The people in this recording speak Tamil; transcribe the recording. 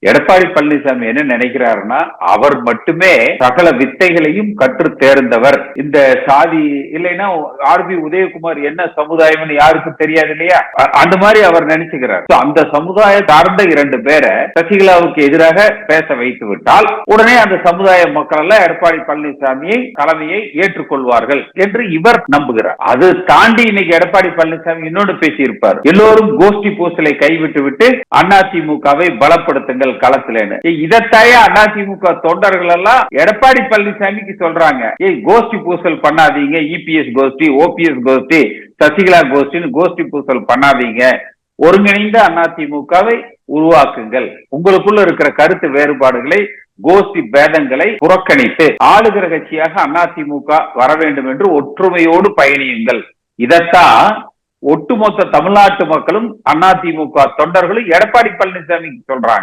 எடப்பாடி பழனிசாமி என்ன நினைக்கிறாருன்னா, அவர் மட்டுமே சகல வித்தைகளையும் கற்று தேர்ந்தவர். இந்த சாதி இல்லைன்னா ஆர்பி உதயகுமார் என்ன சமுதாயம்னு யாருக்கும் தெரியாது இல்லையா? அந்த மாதிரி அவர் நினைச்சுக்கிறார். அந்த சமுதாய சார்ந்த 2 பேரை சசிகலாவுக்கு எதிராக பேச வைத்து விட்டால் உடனே அந்த சமுதாய மக்கள் எல்லாம் எடப்பாடி பழனிசாமியை தலைமையை ஏற்றுக்கொள்வார்கள் என்று இவர் நம்புகிறார். அது தாண்டி இன்னைக்கு எடப்பாடி பழனிசாமி இன்னொன்று பேசியிருப்பார். எல்லோரும் கோஷ்டி பூசலை கைவிட்டு விட்டு அதிமுகவை பலப்படுத்துங்கள் களத்திலேன்னு. இதத்தாய அதிமுக தொண்டர்கள் எல்லாம் எடப்பாடி பழனிசாமிக்கு சொல்றாங்க, கோஷ்டி பூசல் பண்ணாதீங்க, இபிஎஸ் கோஷ்டி, ஓபிஎஸ் கோஷ்டி, சசிகலா கோஷ்டின்னு கோஷ்டி பூசல் பண்ணாதீங்க, ஒருங்கிணைந்த அதிமுகவை உருவாக்குங்கள், உங்களுக்குள்ள இருக்கிற கருத்து வேறுபாடுகளை கோஷ்டி பேதங்களை புறக்கணித்து ஆளுகிற கட்சியாக அதிமுக வர வேண்டும் என்று ஒற்றுமையோடு பயணியுங்கள். இதத்தான் ஒட்டுமொத்த தமிழ்நாட்டு மக்களும் அதிமுக தொண்டர்களும் எடப்பாடி பழனிசாமி சொல்றாங்க.